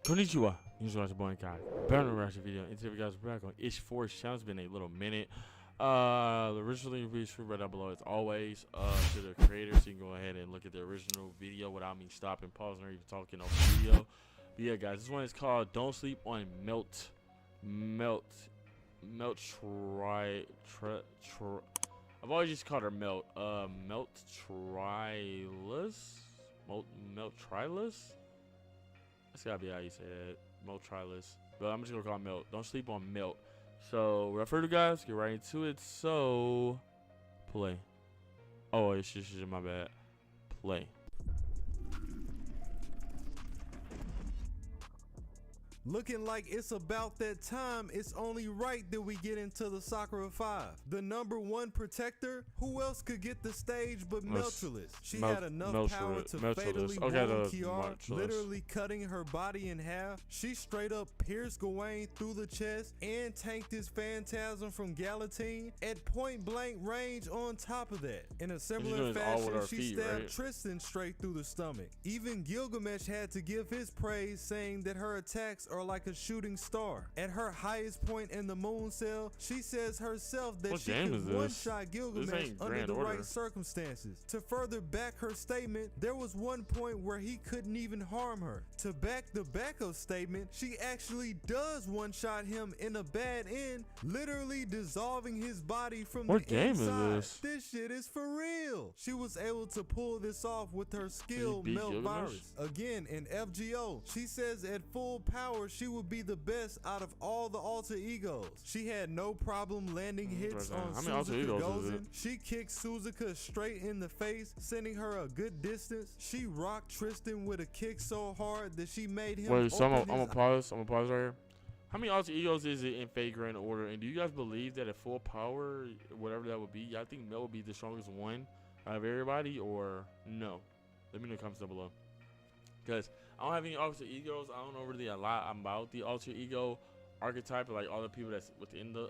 Konnichiwa, you guys are boy INCOG. Better reaction video. And today guys, we're back on Ish4's channel. It's been a little minute. The original review is right down below as always. To the creator, so you can go ahead and look at the original video without me stopping, pausing, or even talking over the video. But yeah, guys, this one is called "Don't Sleep on I've always just called her MELTRYLLIS. That's gotta be how you say that. MELTRYLLIS. But I'm just gonna call it Melt. Don't sleep on Melt. So without further guys, get right into it. So play. Oh, it's just my bad. Play. Looking like it's about that time, it's only right that we get into the Sakura 5. The #1 protector, who else could get the stage but MELTRYLLIS? She had enough power to fatally wound Kiara, literally cutting her body in half. She straight up pierced Gawain through the chest and tanked his phantasm from Galatine at point blank range on top of that. In a similar fashion, she stabbed Tristan straight through the stomach. Even Gilgamesh had to give his praise, saying that her attacks are like a shooting star. At her highest point in the moon cell, she says herself that she could one-shot Gilgamesh under the right circumstances. To further back her statement, there was one point where he couldn't even harm her. To back the backup statement, she actually does one-shot him in a bad end, literally dissolving his body from the inside. This shit is for real. She was able to pull this off with her skill Melt Virus. Again, in FGO, she says at full power she would be the best out of all the alter egos. She had no problem landing hits on Suzuka Gozen. She kicked Suzuka straight in the face, sending her a good distance. She rocked Tristan with a kick so hard that she made him Wait, so I'm gonna pause right here. How many alter egos is it in Fate Grand Order? And do you guys believe that at full power, whatever that would be, I think Mel would be the strongest one out of everybody, or no? Let me know in the comments down below. Because I don't have any alter egos. I don't know really a lot about the alter ego archetype, or like all the people that's within the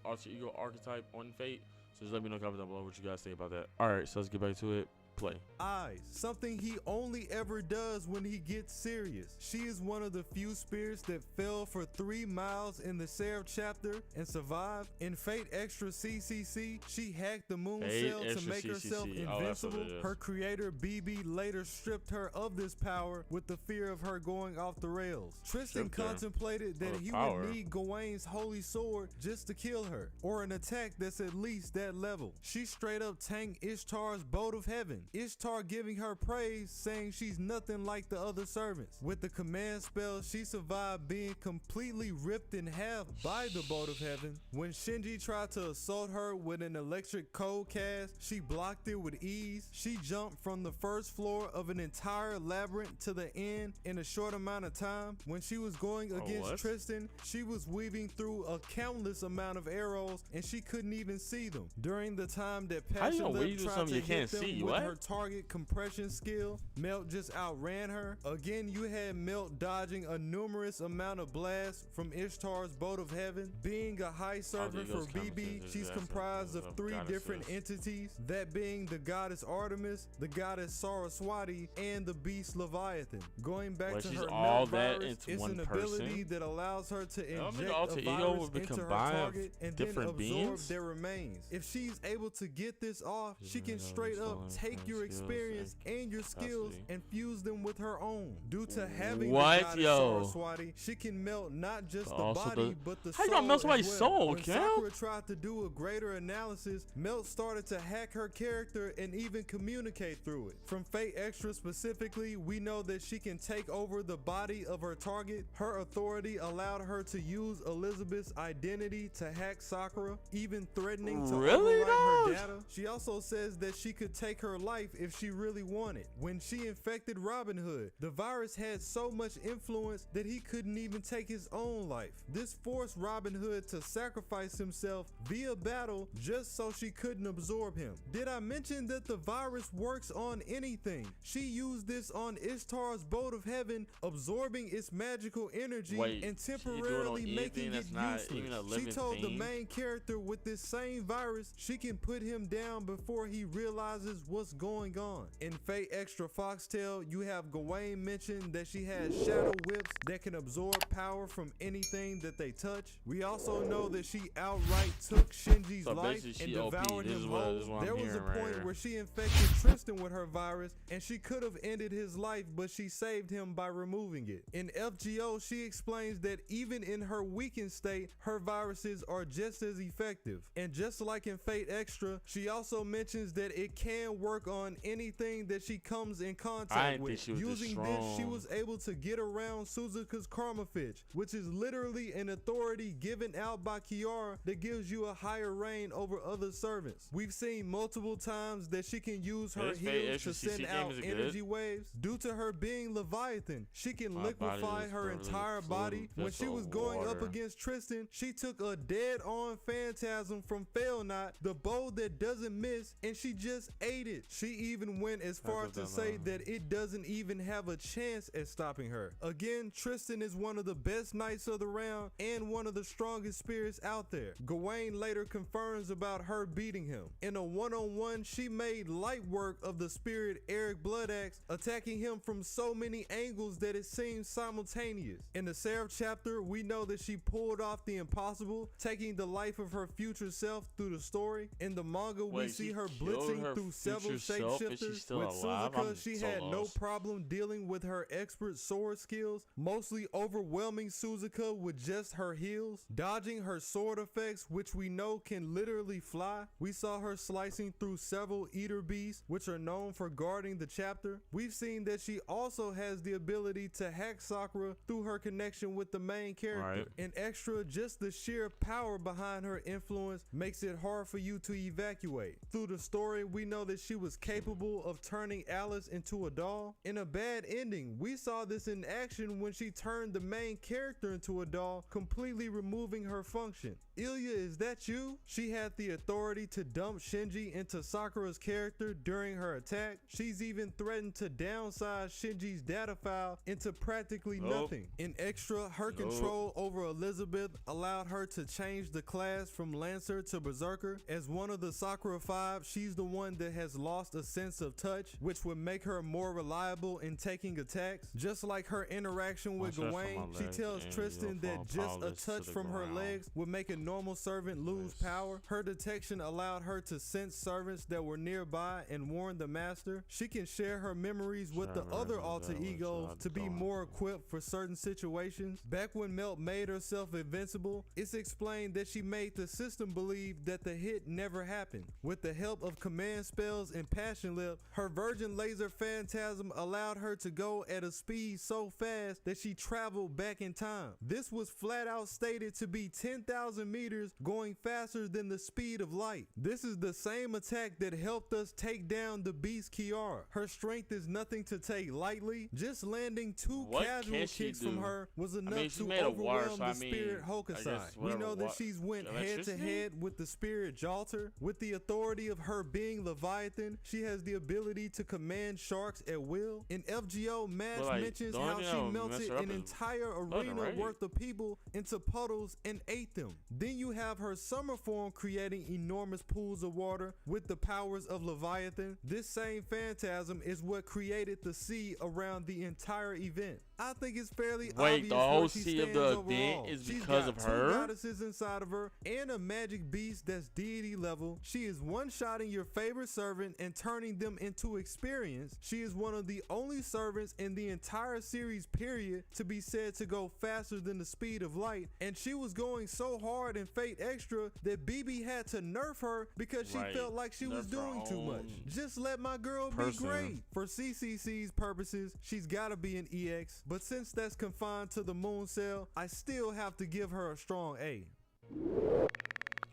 alter ego archetype on Fate. So just let me know in the comments down below what you guys think about that. Alright, so let's get back to it. Play. Eyes, something he only ever does when he gets serious. She is one of the few spirits that fell for 3 miles in the Seraph chapter and survived. In Fate Extra CCC, she hacked the moon cell to make herself invincible. Her creator BB later stripped her of this power with the fear of her going off the rails. Tristan contemplated that he would need Gawain's holy sword just to kill her, or an attack that's at least that level. She straight up tanked Ishtar's boat of heaven, Ishtar giving her praise, saying she's nothing like the other servants. With the command spell, she survived being completely ripped in half by the boat of heaven. When Shinji tried to assault her with an electric cold cast, she blocked it with ease. She jumped from the first floor of an entire labyrinth to the end in a short amount of time. When she was going against Tristan, she was weaving through a countless amount of arrows and she couldn't even see them. During the time that Passion Lip tried to hit them with her target compression skill, Melt just outran her. Again, you had Melt dodging a numerous amount of blasts from Ishtar's boat of heaven. Being a high servant for BB, she's comprised of 3 different entities, that being the goddess Artemis, the goddess Saraswati, and the beast Leviathan. Going back to her Melt Virus, it's an ability that allows her to inject a virus into her target and then absorb their remains. If she's able to get this off, she can straight up take your experience and your skills and fuse them with her own. Due to having the goddess Saraswati, she can melt not just the body but the soul. How you gonna melt somebody's soul, When Sakura tried to do a greater analysis, Melt started to hack her character and even communicate through it. From Fate Extra specifically, we know that she can take over the body of her target. Her authority allowed her to use Elizabeth's identity to hack Sakura, even threatening to overwrite her data. She also says that she could take her life if she really wanted. When she infected Robin Hood, the virus had so much influence that he couldn't even take his own life. This forced Robin Hood to sacrifice himself via battle just so she couldn't absorb him. Did I mention that the virus works on anything? She used this on Ishtar's boat of heaven, absorbing its magical energy and temporarily making it useless. She told the main character with this same virus she can put him down before he realizes what's going going on. In Fate Extra Foxtail, you have Gawain mention that she has shadow whips that can absorb power from anything that they touch. We also know that she outright took Shinji's life and devoured him whole. There was a point where she infected Tristan with her virus, and she could have ended his life, but she saved him by removing it. In FGO, she explains that even in her weakened state, her viruses are just as effective. And just like in Fate Extra, she also mentions that it can work on anything that she comes in contact with. Using this, she was able to get around Suzuka's Karma Fitch, which is literally an authority given out by Kiara that gives you a higher reign over other servants. We've seen multiple times that she can use her heals to send out energy waves. Due to her being Leviathan, she can liquefy her entire body. When she was going up against Tristan, she took a dead-on phantasm from Failnot, the bow that doesn't miss, and she just ate it. She even went as far to say that it doesn't even have a chance at stopping her. Again, Tristan is one of the best knights of the round and one of the strongest spirits out there. Gawain later confirms about her beating him. In a one-on-one, she made light work of the spirit Eric Bloodaxe, attacking him from so many angles that it seems simultaneous. In the Seraph chapter, we know that she pulled off the impossible, taking the life of her future self through the story. In the manga, we see her blitzing through several shapeshifters. With Suzuka, she had no problem dealing with her expert sword skills, mostly overwhelming Suzuka with just her heals, dodging her sword effects, which we know can literally fly. We saw her slicing through several eater beasts, which are known for guarding the chapter. We've seen that she also has the ability to hack Sakura through her connection with the main character. In Extra, just the sheer power behind her influence makes it hard for you to evacuate. Through the story, we know that she was capable of turning Alice into a doll. In a bad ending, we saw this in action when she turned the main character into a doll, completely removing her function. Ilya, is that you? She had the authority to dump Shinji into Sakura's character during her attack. She's even threatened to downsize Shinji's data file into practically nothing. In Extra, her control over Elizabeth allowed her to change the class from Lancer to Berserker. As one of the Sakura 5, she's the one that has lost a sense of touch, which would make her more reliable in taking attacks. Just like her interaction with Gawain, she tells Tristan that just a touch from her legs would make a normal servant lose power. Her detection allowed her to sense servants that were nearby and warn the master. She can share her memories with the other alter egos to be more equipped for certain situations. Back when Melt made herself invincible, it's explained that she made the system believe that the hit never happened. With the help of command spells and passion lip, her virgin laser phantasm allowed her to go at a speed so fast that she traveled back in time. This was flat out stated to be 10,000 meters, going faster than the speed of light. This is the same attack that helped us take down the beast Kiara. Her strength is nothing to take lightly. Just landing two casual kicks from her was enough to overwhelm the spirit Hokusai. We know that she's went head to head with the spirit Jalter. With the authority of her being Leviathan, she has the ability to command sharks at will. In FGO, Mash mentions how she melted an entire arena worth of people into puddles and ate them. Then you have her summer form creating enormous pools of water with the powers of Leviathan. This same phantasm is what created the sea around the entire event. I think it's fairly obvious the whole where she sea of stands the overall. event is She's because got of her? two goddesses inside of her and a magic beast that's deity level. She is one-shotting your favorite servant and turning them into experience. She is one of the only servants in the entire series period to be said to go faster than the speed of light, and she was going so hard in Fate Extra that BB had to nerf her because she felt like she was doing too much. Just let my girl be great. For CCC's purposes, she's gotta be an EX, but since that's confined to the moon cell, I still have to give her a strong A.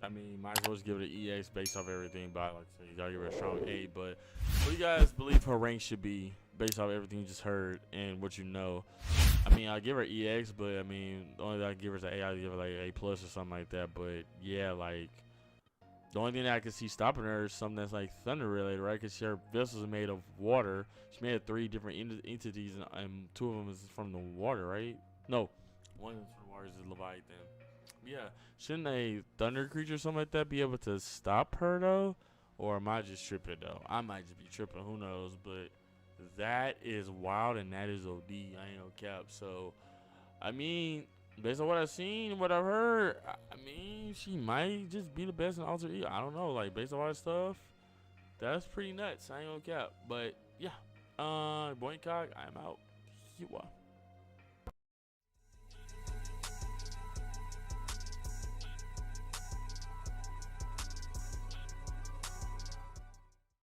I mean, might as well just give it an EX based off everything, but like I said, you gotta give her a strong A. But what do you guys believe her rank should be based off everything you just heard and what you know? I mean, I give her EX, but I mean, the only thing I give her is an A. I give her like A plus or something like that. But yeah, like the only thing that I can see stopping her is something that's like thunder related, right? Because her vessels are made of water. She made 3 different entities, and 2 of them is from the water, right? No, 1 is from the water is Leviathan. Yeah, shouldn't a thunder creature or something like that be able to stop her though? Or am I just tripping though? I might just be tripping. Who knows? But that is wild and that is OD. I ain't no cap. So, I mean, based on what I've seen and what I've heard, I mean, she might just be the best in alter ego. I don't know. Like, based on all that stuff, that's pretty nuts. I ain't no cap. But yeah, boy INCOG, I'm out. You are.